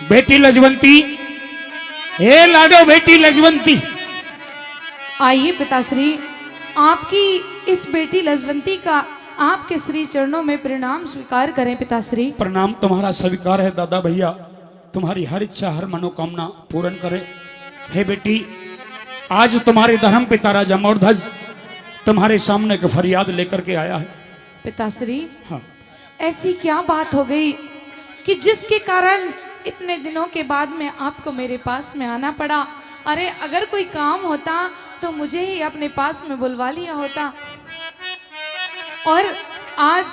बेटी लजवंती, हे लाडो बेटी लजवंती। आइए पिताश्री, आपकी इस बेटी लजवंती का आपके श्री चरणों में प्रणाम स्वीकार करें पिताश्री। प्रणाम तुम्हारा स्वीकार है दादा भैया, तुम्हारी हर इच्छा हर मनोकामना पूर्ण करे। हे बेटी, आज तुम्हारे धर्म पिता राजा मौर्धज तुम्हारे सामने एक फरियाद लेकर के आया है। पिताश्री, हाँ। ऐसी क्या बात हो गई कि जिसके कारण इतने दिनों के बाद में आपको मेरे पास में आना पड़ा? अरे अगर कोई काम होता तो मुझे ही अपने पास में बुलवा लिया होता। और आज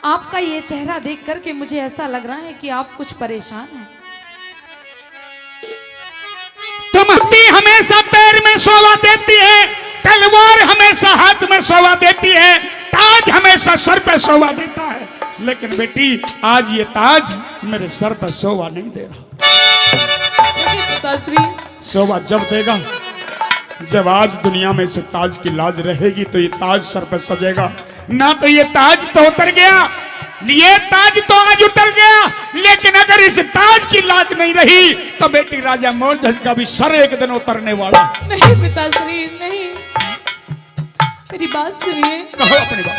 आपका ये चेहरा देख करके मुझे ऐसा लग रहा है कि आप कुछ परेशान हैं। तुम हमेशा पैर में शोभा देती है, तलवार हमेशा हाथ में शोभा देती है, ताज हमेशा सर पे शोभा देता है, लेकिन बेटी आज ये ताज मेरे सर पर शोभा नहीं दे रहा। शोभा जब देगा जब आज दुनिया में से ताज की लाज रहेगी तो ये ताज सर पर सजेगा। ना तो ये ताज तो उतर गया, ये ताज तो आज उतर गया, लेकिन अगर इस ताज की लाज नहीं रही तो बेटी राजा मौर्धज का भी सर एक दिन उतरने वाला। नहीं पिताश्री, नहीं, मेरी बात सुनिए। कहो अपनी बात।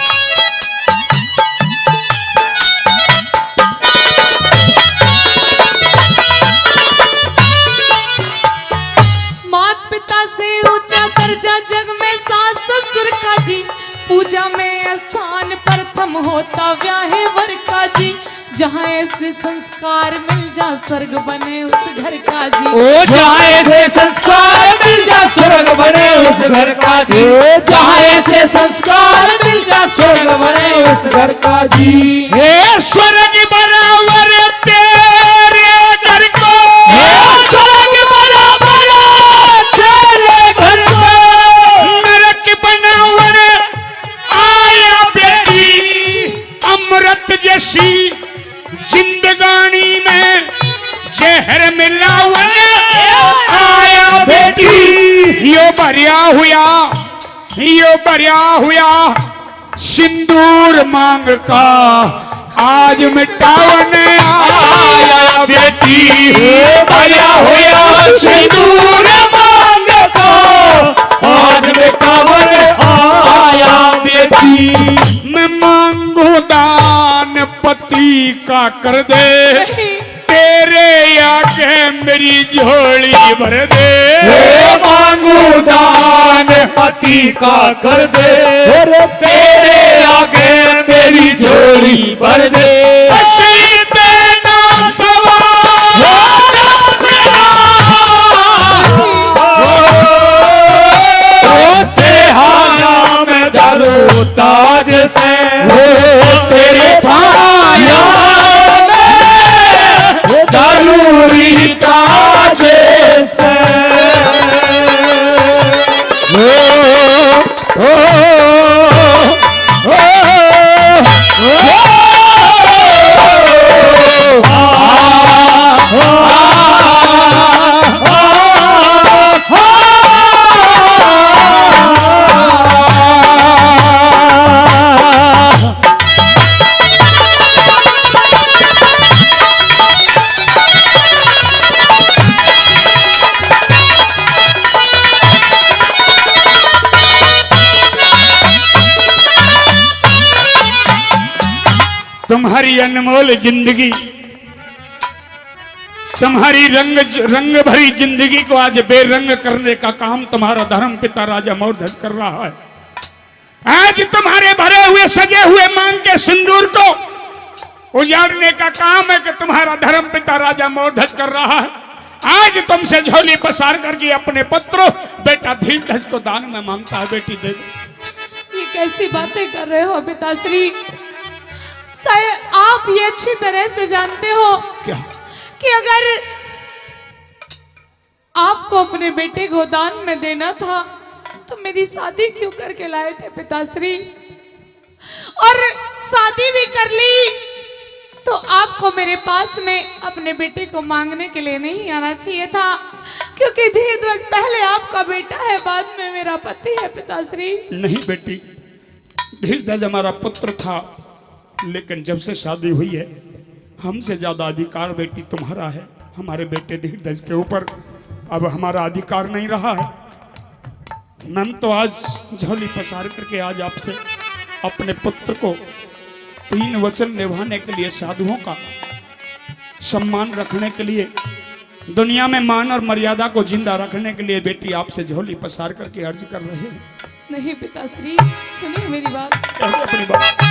मात पिता से ऊंचा दर्जा जग में सास ससुर का जी, पूजा में स्थान प्रथम होता व्याहे वर का जी, जहाँ ऐसे संस्कार मिल जा स्वर्ग बने उस घर का जी। ओ जहाँ ऐसे संस्कार मिल जा स्वर्ग बने उस घर का जी, जहाँ ऐसे संस्कार मिल जा स्वर्ग बने उस घर का जी। हे स्वर्ग बराबर तेरे घर को, हे स्वर्ग बराबर तेरे घर को, नरक बनावर आया बेटी, अमृत जैसी जिंदगानी में जहर मिलावर आया बेटी। यो भरिया हुआ सिंदूर मांग का आज मिटावन आया बेटी। भरिया हुआ सिंदूर मांग का आज मिटावन आया बेटी। मैं मांगू दान पति का कर दे, तेरे आगे मेरी झोली भर दे। मांगू दान पति का कर दे, तेरे आगे मेरी झोली भर दे। ताज से तेरे पाया जरूरी ताज से। तुम्हारी अनमोल जिंदगी, तुम्हारी रंग भरी जिंदगी को आज बेरंग करने का काम तुम्हारा धर्म पिता राजा मौर्धज कर रहा है। आज तुम्हारे भरे हुए सजे हुए मांग के सिंदूर को उजाड़ने का काम है कि तुम्हारा धर्म पिता राजा मौर्धज कर रहा है। आज तुमसे झोली पसार करके अपने पुत्र बेटा धीरज को दान में मांगता है। बेटी दे दो। ये कैसी बातें कर रहे हो पिताश्री? शायद आप ये अच्छी तरह से जानते हो क्या कि अगर आपको अपने बेटे को दान में देना था तो मेरी शादी क्यों करके लाए थे पिताश्री? और शादी भी कर ली तो आपको मेरे पास में अपने बेटे को मांगने के लिए नहीं आना चाहिए था, क्योंकि धीरध्वज पहले आपका बेटा है, बाद में मेरा पति है पिताश्री। नहीं बेटी, धीरध्वज हमारा पुत्र था, लेकिन जब से शादी हुई है हमसे ज्यादा अधिकार बेटी तुम्हारा है हमारे बेटे धीरज के ऊपर। अब हमारा अधिकार नहीं रहा है। मैं तो आज झोली पसार करके आज आपसे अपने पुत्र को 3 वचन निभाने के लिए, साधुओं का सम्मान रखने के लिए, दुनिया में मान और मर्यादा को जिंदा रखने के लिए बेटी आपसे झोली पसार करके अर्ज कर रहे हैं। नहीं पिताश्री, सुनिए मेरी बात। कहिए अपनी बात।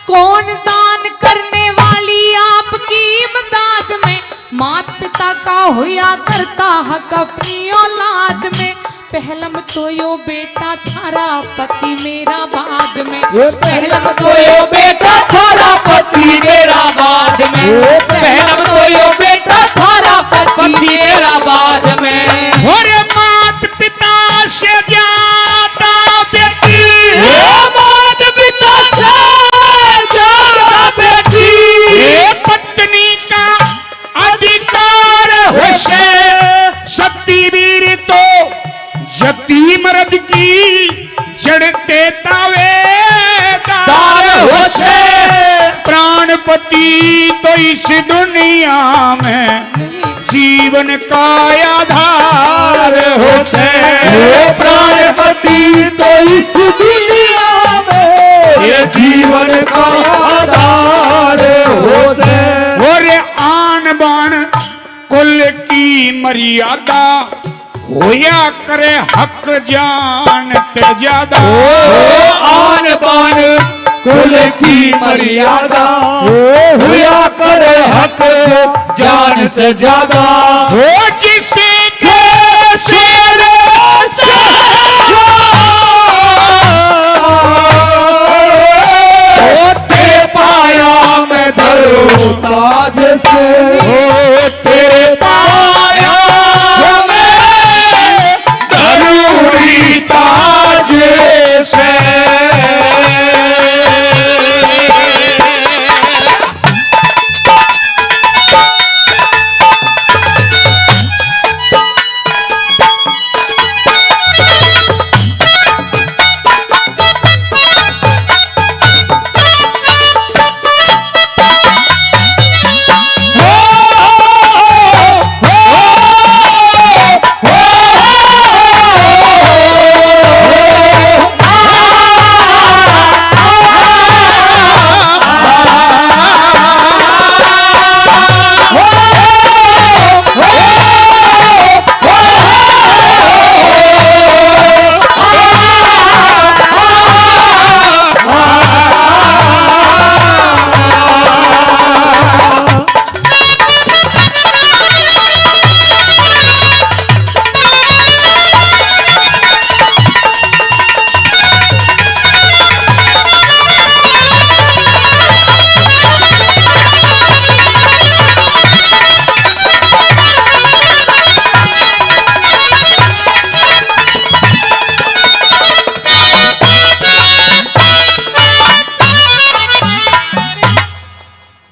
कौन दान करने वाली आपकी इमदाद में, मात पिता का हुआ करता हक अपनी औलाद में। पहलम तो यो बेटा थारा पति मेरा बाद में, पहलम तो यो बेटा थारा पति मेरा बाद में, पहलम तो यो बेटा थारा पति मेरा बाद में। और मात पिता से ज्यादा बेटी, मात पिता से ज्यादा बेटी, पत्नी का अधिकार हो से सती वीर तो जती मर्द की जड़ते तावे दार हो से। प्राणपति तो इस दुनिया में जीवन का आधार हो से। प्राणपति तो इस दुनिया में ये जीवन का आधार हो से। और आन बान कुल की मर्यादा होया करे हक जानते ज्यादा। आन बान कुल की मर्यादा हुआ करे हक जान से ज्यादा। हो जिसे के शेर ते पाया मैं धरू ताज से, तेरे पाया मैं धरूरी ताज से।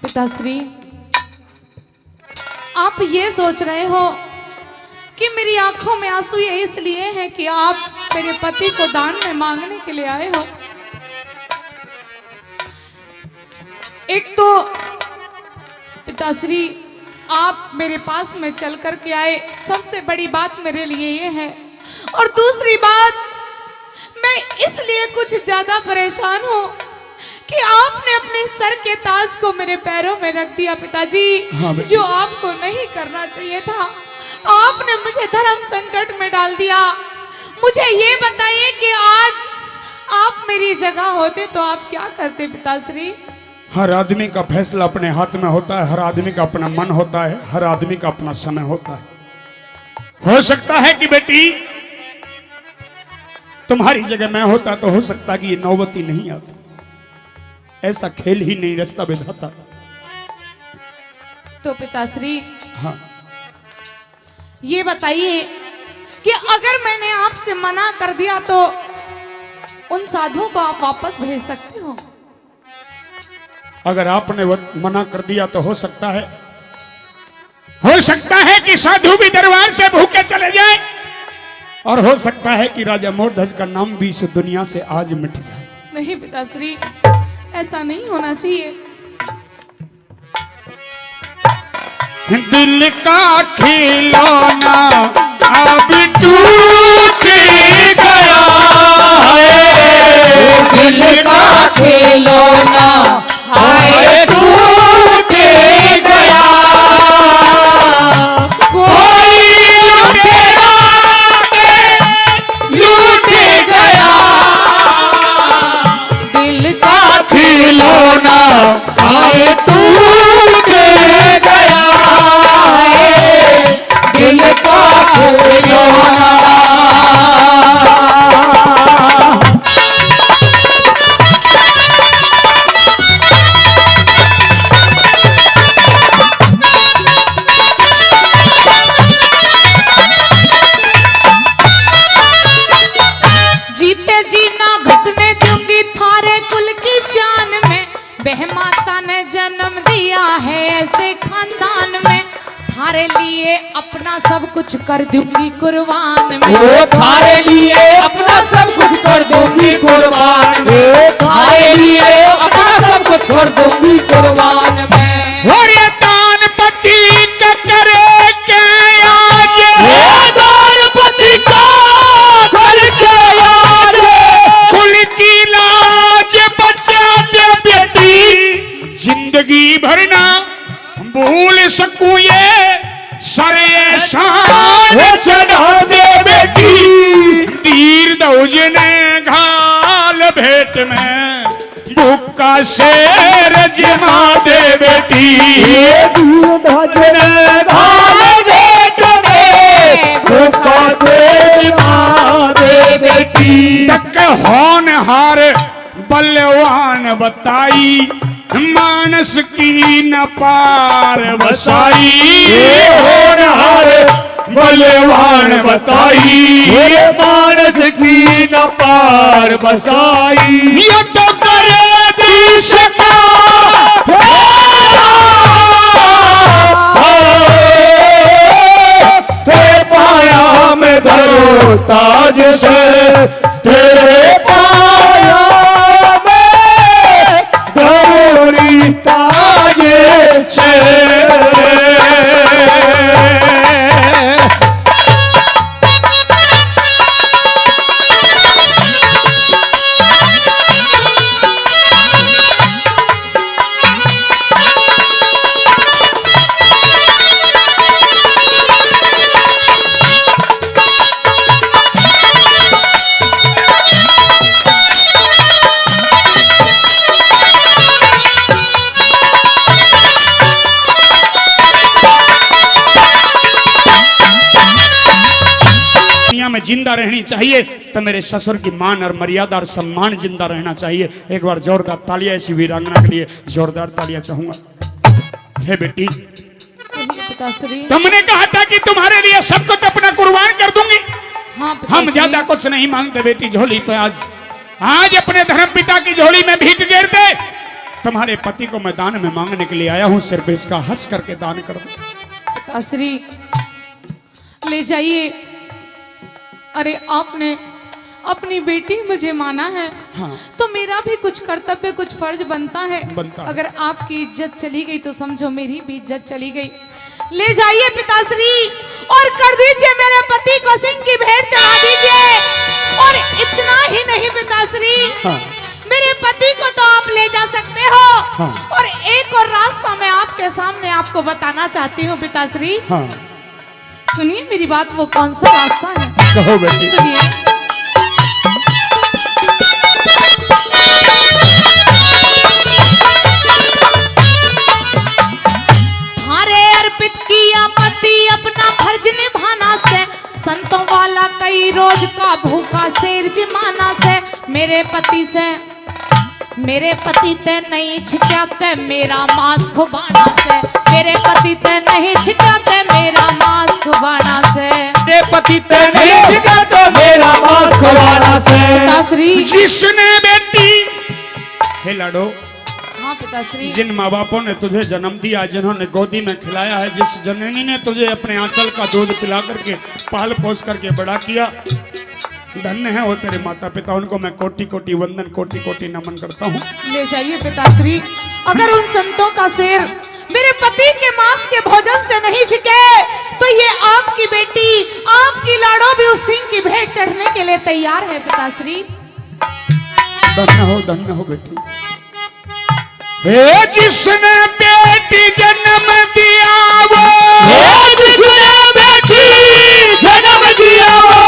पिताश्री, आप ये सोच रहे हो कि मेरी आंखों में आंसू ये इसलिए है कि आप मेरे पति को दान में मांगने के लिए आए हो। एक तो पिताश्री, आप मेरे पास में चल कर के आए, सबसे बड़ी बात मेरे लिए ये है। और दूसरी बात, मैं इसलिए कुछ ज्यादा परेशान हूँ कि आपने अपने सर के ताज को मेरे पैरों में रख दिया पिताजी। हाँ बेटी। जो आपको नहीं करना चाहिए था। आपने मुझे धर्म संकट में डाल दिया। मुझे ये बताइए कि आज आप मेरी जगह होते तो आप क्या करते पिताश्री? हर आदमी का फैसला अपने हाथ में होता है, हर आदमी का अपना मन होता है, हर आदमी का अपना समय होता है। हो सकता है कि बेटी तुम्हारी जगह मैं होता तो हो सकता कि ये नौबत ही नहीं आती। ऐसा खेल ही नहीं रचता विधाता। तो पिताश्री, हाँ, ये बताइए कि अगर मैंने आपसे मना कर दिया तो उन साधुओं को आप वापस भेज सकते हो? अगर आपने वो मना कर दिया तो हो सकता है कि साधु भी दरबार से भूखे चले जाए, और हो सकता है कि राजा मोरध्वज का नाम भी इस दुनिया से आज मिट जाए। नहीं पिताश्री, ऐसा नहीं होना चाहिए। दिल का खिलौना अब टूट गया है, दिल का खिलौना हाय टूट गया, कोई लुटेरा लूट गया, दिल का खिलौना हाय टूट गया, दिल का खिलौना। जीते जीना घटने दूंगी थारे कुल की शान में, बहमाता ने जन्म दिया है ऐसे खानदान में, थारे लिए अपना सब कुछ कर दूंगी कुर्बान में, वो थारे लिए अपना सब कुछ कर दूंगी कुर्बान में, थारे लिए अपना सब कुछ कर दूंगी कुर्बान में। और ये दान पति का करे के आज, ये दानपति का करके आज, कुल की लाज बचा दे बेटी, जिंदगी भर ना भूल सकूं ये सरे एहसान चढ़ा दे बेटी, तीर दौज ने घाल भेंट में भूखा शेर जमा दे बेटी, दूध ने घाल भेंट में भूखा शेर दे बेटी। तक होनहार बलवान बताई, मानस की न पार बसाई, होनहार बलवान बताई, ये मानस की न पार बसाई, ये तो करे देश का तेरे पाया में धरो ताज से, तेरे पाया में धरो ताज से। में जिंदा रहनी चाहिए तो मेरे ससुर की मान और मर्यादा और सम्मान जिंदा रहना चाहिए। एक बार जोरदार तालियां ऐसी वीरांगना के लिए जोरदार तालियां चाहूंगा। हे बेटी, पिताश्री, तुमने कहा था कि तुम्हारे लिए सब कुछ अपना कुर्बान कर दूंगी। हाँ हम ज्यादा कुछ नहीं मांगते बेटी झोली पे। आज अपने धर्म पिता की झोली में भीख गिर दे। तुम्हारे पति को मैं दान में मांगने के लिए आया हूं, सिर्फ इसका हंस करके दान कर दो। पिताश्री ले जाइए। अरे आपने अपनी बेटी मुझे माना है, हाँ। तो मेरा भी कुछ कर्तव्य कुछ फर्ज बनता है। बनता है। अगर आपकी इज्जत चली गई तो समझो मेरी भी इज्जत चली गई। ले जाइए पिताश्री और कर दीजिए मेरे पति को सिंह की भेंट चढ़ा दीजिए। और इतना ही नहीं पिताश्री, हाँ। मेरे पति को तो आप ले जा सकते हो। हाँ। और एक और रास्ता मैं आपके सामने आपको बताना चाहती हूँ पिताश्री। हाँ। सुनिए मेरी बात, वो कौन सा रास्ता है? कहो बेटी। सुनिए। थारे अर्पित किया पति अपना फर्ज निभाना से, संतों वाला कई रोज का भूखा शेर जमाना से। मेरे पति ते नहीं छिकाते मेरा मांस खुबाना से। मेरे पति ते नहीं छिकाते मेरा मांस खुबाना से। मेरे पति ते नहीं छिकाते मेरा मांस खुबाना से। पिताश्री, जिसने बेटी हे लाडो, हाँ पिताश्री। जिन माँ बापों ने तुझे जन्म दिया, जिन्होंने गोदी में खिलाया है, जिस जननी ने तुझे अपने आंचल का दूध पिला करके पाल पोस करके बड़ा किया, धन्य है वो तेरे माता पिता। उनको मैं कोटि कोटि वंदन, कोटि कोटि नमन करता हूँ। ले जाइए पिताश्री। अगर उन संतों का सिर मेरे पति के मांस के भोजन से नहीं झुके तो ये आपकी बेटी, आपकी लाड़ो भी उस सिंह की भेंट चढ़ने के लिए तैयार है पिताश्री। धन्य हो बेटी। हे जिसने बेटी जन्म दिया वो, हे जिसने बेटी जन्म दिया वो,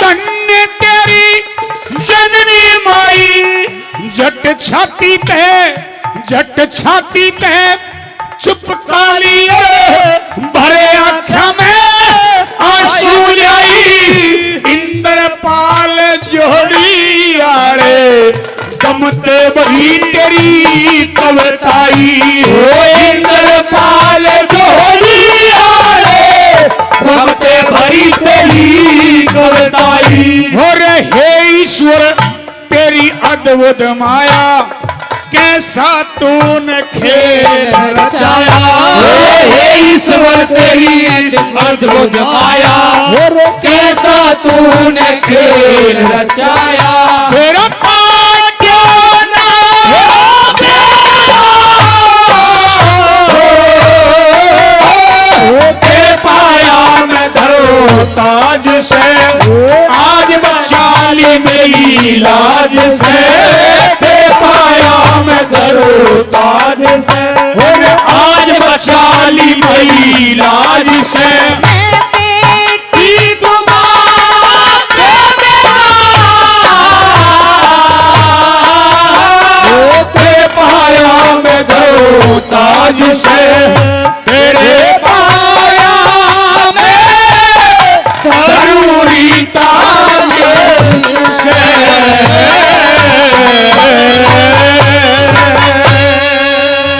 धन्य तेरी जननी माई। झट छाती ते चुप काली भरे आँखों में आंसू लाई। इंद्रपाल जोड़ी आरे कमते बही तेरी कविताई। इंद्रपाल जोड़ी आरे कमते भरी तेरी कविताई। और हे ईश्वर तेरी अद्भुत माया, कैसा तूने खेल रचाया। हे ईश्वर तेरी अद्भुत माया, कैसा तूने खेल रचाया। मेरा पाया मैं धरो ताज से, आज बचा ली मेरी लाज से। पाया मैं धरो ताज से, आज बचा ली मेरी लाज से। पाया मैं धरो ताज से,